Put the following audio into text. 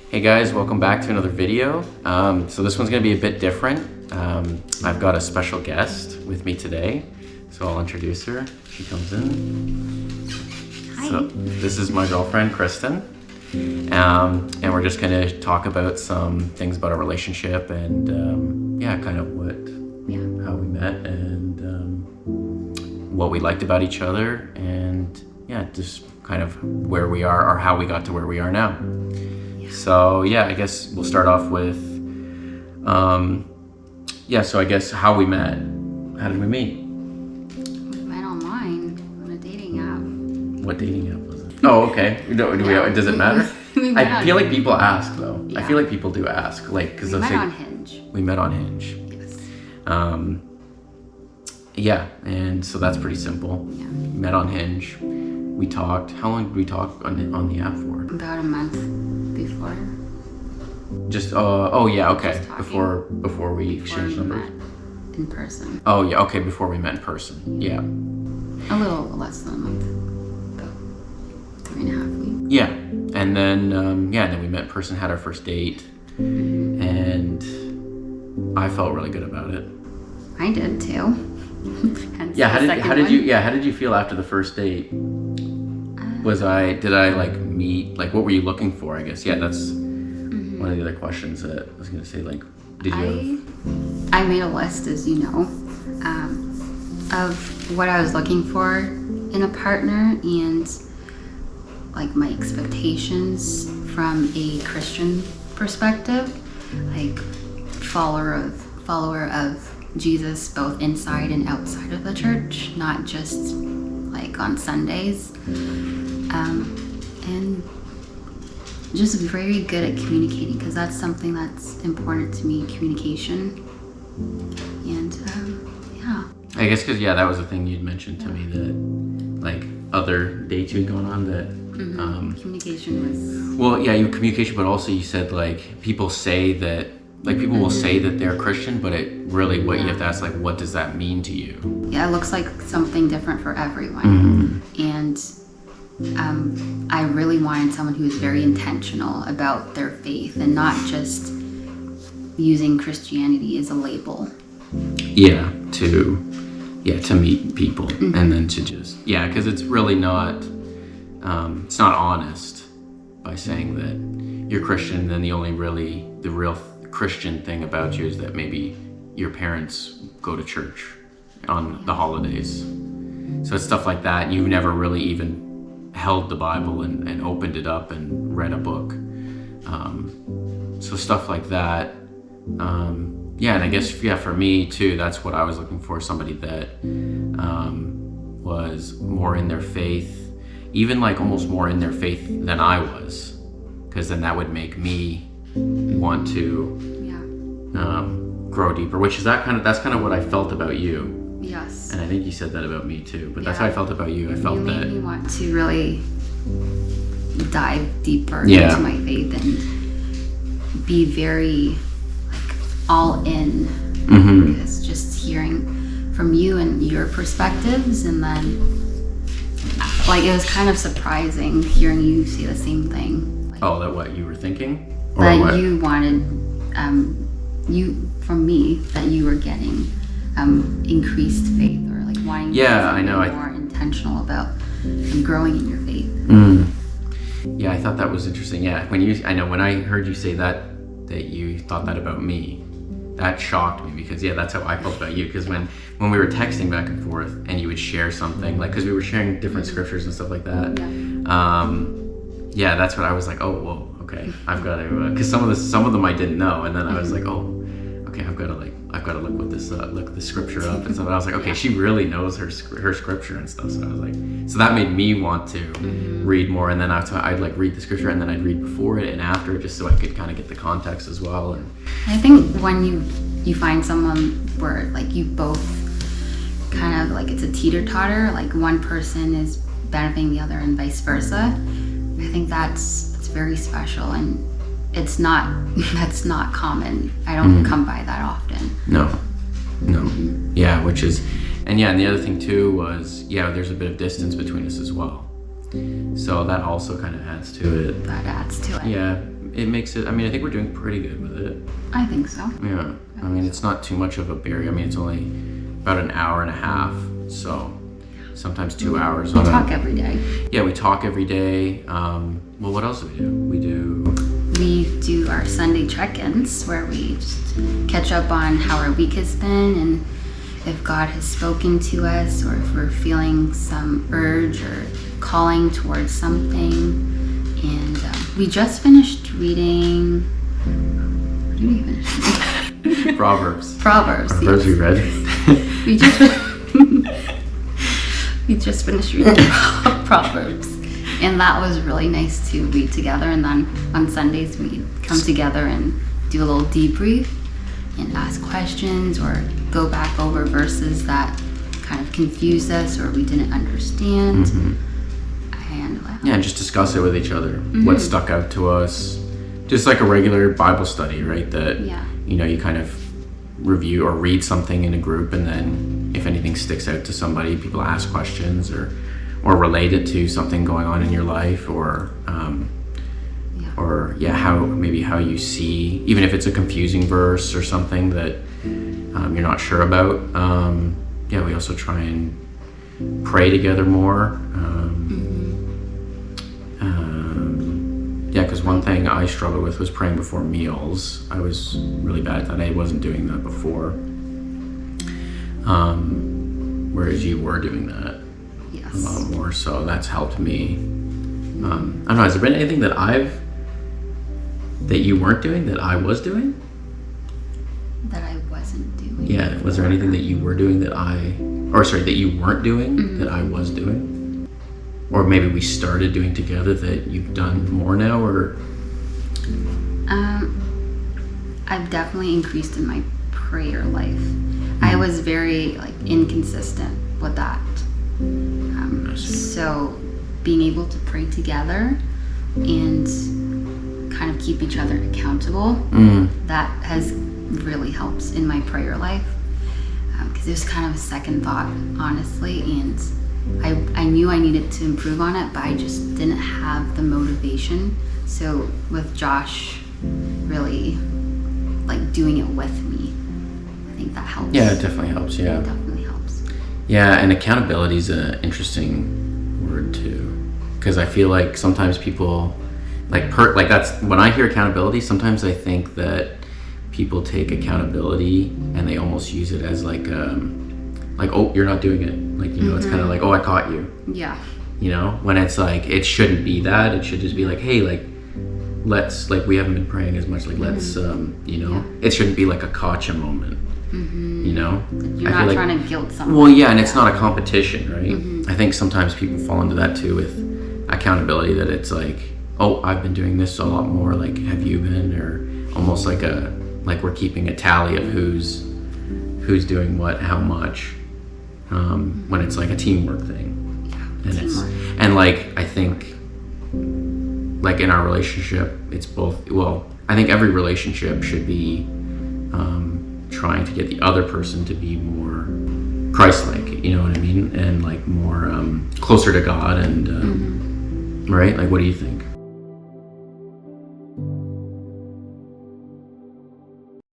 Hey guys, welcome back to another video. So this one's gonna be a bit different. I've got a special guest with me today, so I'll introduce her. She comes in. Hi. So this is my girlfriend, Kristen. And we're just gonna talk about some things about our relationship and kind of how we met and what we liked about each other and just kind of where we are or how we got to where we are now. So I guess we'll start off with, so I guess how we met. How did we meet? We met online on a dating app. What dating app was it? Oh, okay. Does it matter? I feel like people ask though. Yeah. I feel like people do ask, like, because we met on Hinge. We met on Hinge. Yes. And so that's pretty simple. Yeah. Met on Hinge. We talked. How long did we talk on the app for? About a month before. Just okay. Before we exchanged numbers. Met in person. Oh yeah, okay. Before we met in person. Yeah. A little less than a month. About 3.5 weeks. Yeah, and then then we met in person, had our first date, and I felt really good about it. I did too. How did you feel after the first date? Did I like meet, like, what were you looking for, I guess? Yeah, that's one of the other questions that I was going to say, like, I made a list, as you know, of what I was looking for in a partner and like my expectations from a Christian perspective, like follower of Jesus, both inside and outside of the church, not just like on Sundays. And just very good at communicating, because that's something that's important to me, communication. And I guess because that was the thing you'd mentioned to me, that like other dates you had gone on that communication was communication, but also you said like people say that, like, people will say that they're Christian, but it really, what you have to ask, like, what does that mean to you? Yeah, it looks like something different for everyone. And I really wanted someone who was very intentional about their faith and not just using Christianity as a label. To meet people and then to just, because it's really not, it's not honest by saying that you're Christian and then the real Christian thing about you is that maybe your parents go to church on the holidays. So it's stuff like that. You've never really even held the Bible and opened it up and read a book. So stuff like that. And I guess, for me too, that's what I was looking for, somebody that was more in their faith, even like almost more in their faith than I was, because then that would make me want to grow deeper, which is that's kind of what I felt about you. Yes. And I think you said that about me too, but that's how I felt about you. I felt that you made me want to really dive deeper into my faith and be very all in. Because just hearing from you and your perspectives, and then like it was kind of surprising hearing you say the same thing. Like, that what you were thinking? Or that what? You wanted from me, that you were getting increased faith, or like wanting to be more intentional about growing in your faith. Yeah, I thought that was interesting. Yeah, when I heard you say that you thought that about me, that shocked me, because that's how I felt about you. Because when we were texting back and forth and you would share something, like, because we were sharing different scriptures and stuff like that, that's what I was like, oh, whoa, okay, I've got to, because some of them I didn't know, and then I was like, oh, okay, I've got to look this scripture up and stuff. And I was like, okay, she really knows her scripture and stuff. So I was like, so that made me want to read more, and then I'd like read the scripture, and then I'd read before it and after it, just so I could kind of get the context as well. And I think when you find someone where like you both kind of like, it's a teeter-totter, like one person is benefiting the other and vice versa, I think that's very special, and that's not common. I don't come by that often. No. Yeah, which is, and the other thing too was, there's a bit of distance between us as well. So that also kind of adds to it. That adds to it. Yeah, it makes it. I mean, I think we're doing pretty good with it. I think so. Yeah. I mean, it's not too much of a barrier. I mean, it's only about an hour and a half, so sometimes 2 hours. We talk every day. Yeah, we talk every day. Well, what else do we do? We do our Sunday check-ins where we just catch up on how our week has been and if God has spoken to us or if we're feeling some urge or calling towards something. And we just finished reading. What did we finish reading? Proverbs. Proverbs. Proverbs Yes. we read. We just we just finished reading Proverbs, and that was really nice to read together. And then on Sundays we come together and do a little debrief and ask questions or go back over verses that kind of confused us or we didn't understand. Mm-hmm. And Yeah, and just discuss it with each other. What stuck out to us. Just like a regular Bible study, right? That, you kind of review or read something in a group, and then if anything sticks out to somebody, people ask questions or relate it to something going on in your life or how you see, even if it's a confusing verse or something that you're not sure about. We also try and pray together more. Because one thing I struggled with was praying before meals. I was really bad at that. I wasn't doing that before. Whereas you were doing that yes. a lot more. So that's helped me. I don't know, has there been anything that you weren't doing that I was doing? That I wasn't doing. Yeah, was there anything that you were doing that you weren't doing that I was doing? Or maybe we started doing together that you've done more now, or? I've definitely increased in my prayer life. I was very inconsistent with that. So being able to pray together and kind of keep each other accountable, that has really helped in my prayer life. Because it was kind of a second thought, honestly, and I knew I needed to improve on it, but I just didn't have the motivation. So with Josh really doing it with me, I think that helps. Yeah, it definitely helps. Yeah, it definitely helps. Yeah, and accountability is an interesting word too, because I feel like sometimes people that's when I hear accountability. Sometimes I think that people take accountability and they almost use it as oh, you're not doing it. It's kind of like, oh, I caught you. Yeah. When it's it shouldn't be that. It should just be hey, let's, we haven't been praying as much. Let's, it shouldn't be a gotcha moment. You're not trying to guilt someone. Well, yeah, and it's not a competition, right? I think sometimes people fall into that too with accountability, that it's oh, I've been doing this a lot more. Have you been? Or almost we're keeping a tally of who's doing what, how much. When it's a teamwork thing, I think in our relationship, it's both. Well, I think every relationship should be trying to get the other person to be more Christ-like. You know what I mean? And more closer to God. And right? What do you think?